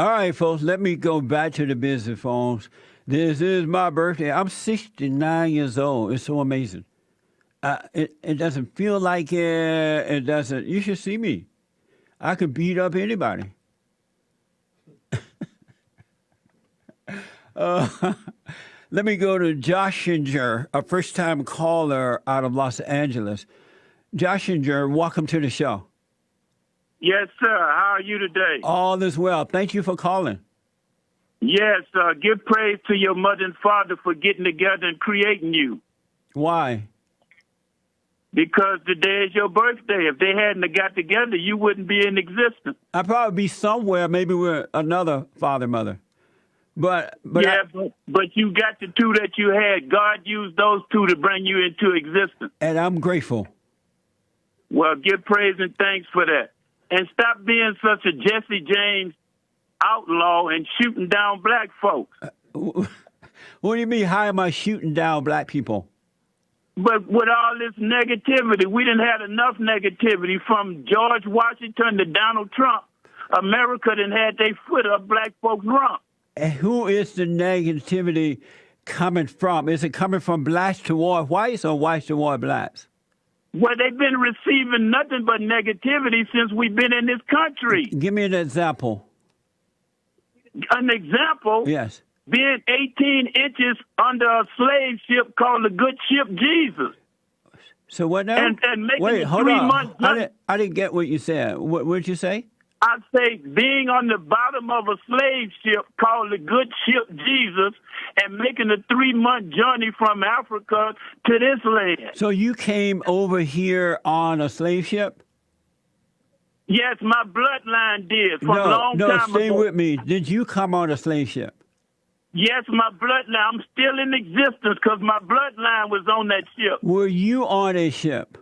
All right, folks, let me go back to the business phones. This is my birthday. I'm 69 years old. It's so amazing. It doesn't feel like it. It doesn't. You should see me. I could beat up anybody. Let me go to Joshinger, a first-time caller out of Los Angeles. Joshinger, welcome to the show. Yes, sir. How are you today? All is well. Thank you for calling. Yes, give praise to your mother and father for getting together and creating you. Why? Because today is your birthday. If they hadn't have got together, you wouldn't be in existence. I'd probably be somewhere, maybe with another father, mother. But you got the two that you had. God used those two to bring you into existence. And I'm grateful. Well, give praise and thanks for that. And stop being such a Jesse James outlaw and shooting down black folks. What do you mean, how am I shooting down black people? But with all this negativity, we didn't have enough negativity from George Washington to Donald Trump. America didn't had their foot up black folks' rump. And who is the negativity coming from? Is it coming from blacks toward whites or whites toward blacks? Well, they've been receiving nothing but negativity since we've been in this country. Give me an example. An example? Yes. Being 18 inches under a slave ship called the good ship Jesus. So what now? And making Wait, it hold 3 on. months. I didn't get what you said. What did you say? I say being on the bottom of a slave ship called the good ship Jesus and making a 3-month journey from Africa to this land. So you came over here on a slave ship? Yes, my bloodline did from a long time ago. No, stay with me. Did you come on a slave ship? Yes, my bloodline. I'm still in existence because my bloodline was on that ship. Were you on a ship?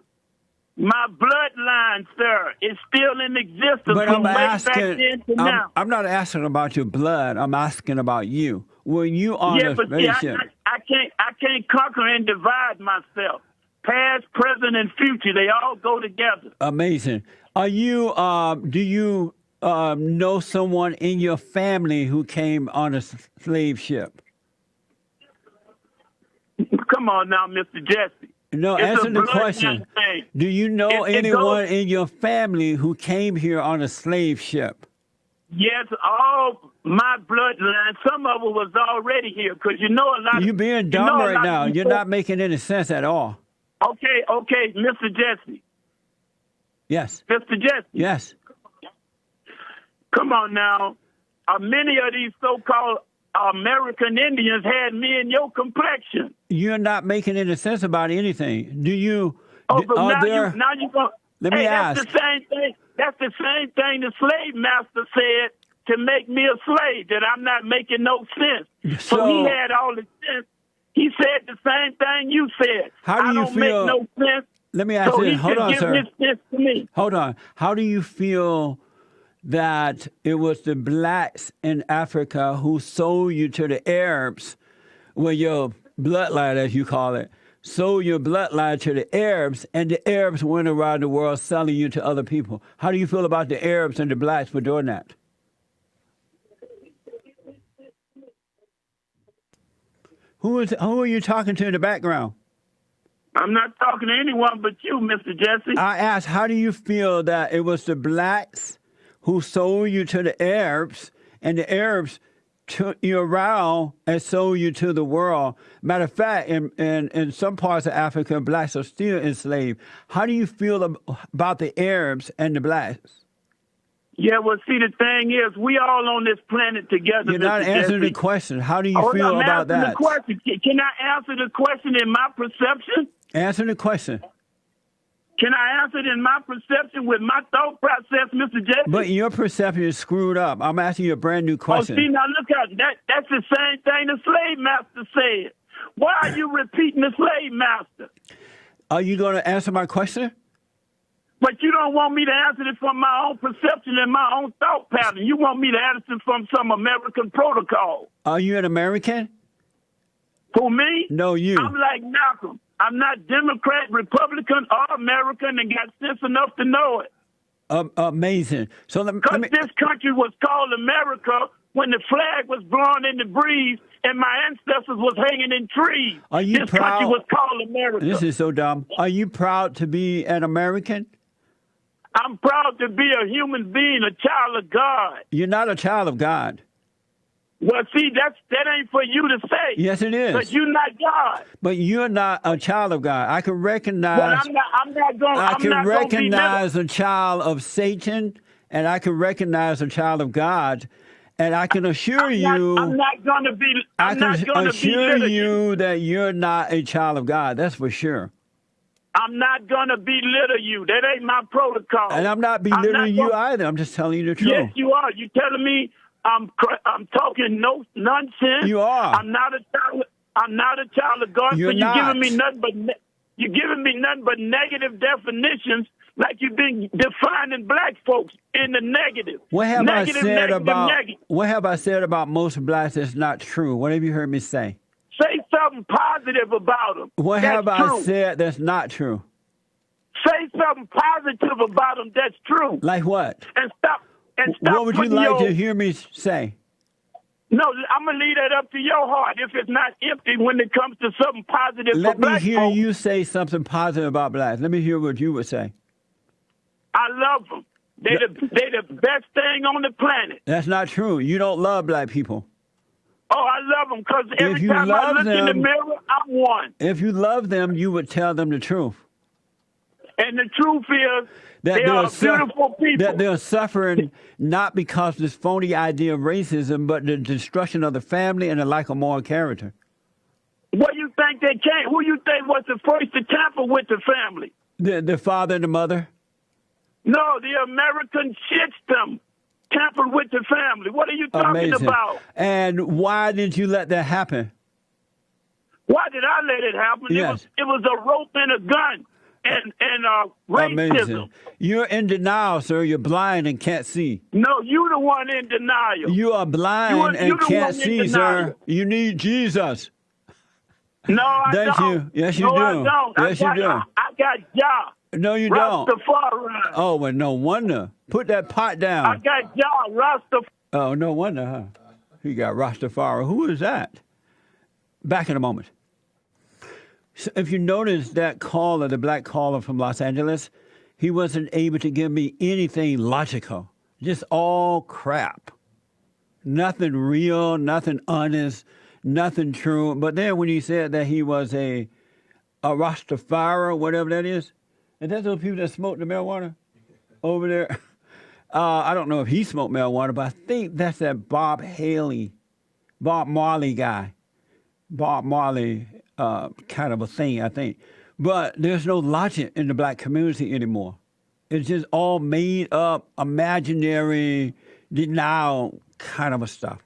My bloodline, sir, is still in existence But from I'm way asking, back then to now. I'm not asking about your blood. I'm asking about you. Were you on a slave ship? I can't conquer and divide myself. Past, present, and future, they all go together. Amazing. Are you? Do you know someone in your family who came on a slave ship? Come on now, Mr. Jesse. No, answer the question. Do you know anyone in your family who came here on a slave ship? Yes, all my bloodline. Some of it was already here because you know a lot. You're being dumb right now. You're not making any sense at all. Okay, Mr. Jesse. Yes. Mr. Jesse. Yes. Come on now. Many of these so-called American Indians had me in your complexion. You're not making any sense about anything. Do you? Oh, but now you're going. Let me ask. That's the same thing. That's the same thing the slave master said to make me a slave. That I'm not making no sense. So he had all the sense. He said the same thing you said. How do you feel? Make no sense. Let me ask you. Hold on, sir. His sense to me. Hold on. How do you feel that it was the blacks in Africa who sold you to the Arabs, well, your bloodline, as you call it, sold your bloodline to the Arabs, and the Arabs went around the world selling you to other people? How do you feel about the Arabs and the blacks for doing that? Who are you talking to in the background? I'm not talking to anyone but you, Mr. Jesse. I asked, how do you feel that it was the blacks who sold you to the Arabs, and the Arabs took you around and sold you to the world? Matter of fact, in some parts of Africa, blacks are still enslaved. How do you feel about the Arabs and the blacks? Yeah, well, see, the thing is, we all on this planet together. You're not answering the question. How do you feel about that? Can I answer the question in my perception? Answer the question. Can I answer it in my perception with my thought process, Mr. Jesse? But your perception is screwed up. I'm asking you a brand new question. Oh, see, now look at that. That's the same thing the slave master said. Why are you repeating the slave master? Are you going to answer my question? But you don't want me to answer it from my own perception and my own thought pattern. You want me to answer it from some American protocol. Are you an American? For me? No, you. I'm like Malcolm. I'm not Democrat, Republican, or American and got sense enough to know it. Amazing. So Because this country was called America when the flag was blowing in the breeze and my ancestors was hanging in trees. Are you this proud? country was called America. This is so dumb. Are you proud to be an American? I'm proud to be a human being, a child of God. You're not a child of God. Well, see, that ain't for you to say. Yes, it is. Because you're not God. But you're not a child of God. I can recognize. Well, I'm not going. I can recognize a child of Satan, and I can recognize a child of God, and I can assure you. I'm not going to be. I can assure you that you're not a child of God. That's for sure. I'm not going to belittle you. That ain't my protocol. And I'm not belittling you either. I'm just telling you the truth. Yes, you are. You telling me I'm talking no nonsense. You are. I'm not a child of God. You're not. You're giving me nothing but negative definitions, like you've been defining black folks in the negative. What have negative, I said negative, about? negative. What have I said about most blacks that's not true? What have you heard me say? Say something positive about them. What that's have true. I said that's not true? Say something positive about them that's true. Like what? And stop. What would you like to hear me say? No, I'm going to leave that up to your heart if it's not empty when it comes to something positive for Let me black hear folks. you say something positive about blacks. Let me hear what you would say. I love them. They the best thing on the planet. That's not true. You don't love black people. Oh, I love them because every you time I love look in the them- mirror, I'm one. If you love them, you would tell them the truth. And the truth is, That they are su- beautiful people. That they're suffering not because of this phony idea of racism, but the destruction of the family and the lack of moral character. What you think they came? Who you think was the first to tamper with the family? The father and the mother. No, the American system tampered with the family. What are you talking Amazing. about? And why didn't you let that happen? Why did I let it happen? Yes. It was a rope and a gun and racism. Amazing. You're in denial, sir. You're blind and can't see. No, you the one in denial. You are blind You and the can't one in see, denial. sir. You need Jesus. No, I Don't don't. you? Yes, you no, do. I don't. Yes, you do. I got Jah. No, you don't. Rastafarian. Oh, well, no wonder. Put that pot I down. got Jah. Rastafarian. Oh, no wonder, huh? You got Rastafari. Who is that? Back in a moment. So if you notice that caller, the black caller from Los Angeles, he wasn't able to give me anything logical. Just all crap. Nothing real, nothing honest, nothing true. But then when he said that he was a Rastafari, whatever that is that those people that smoke the marijuana over there? I don't know if he smoked marijuana, but I think that's that Bob Marley guy. Bob Marley kind of a thing, I think. But there's no logic in the black community anymore. It's just all made up, imaginary, denial kind of a stuff.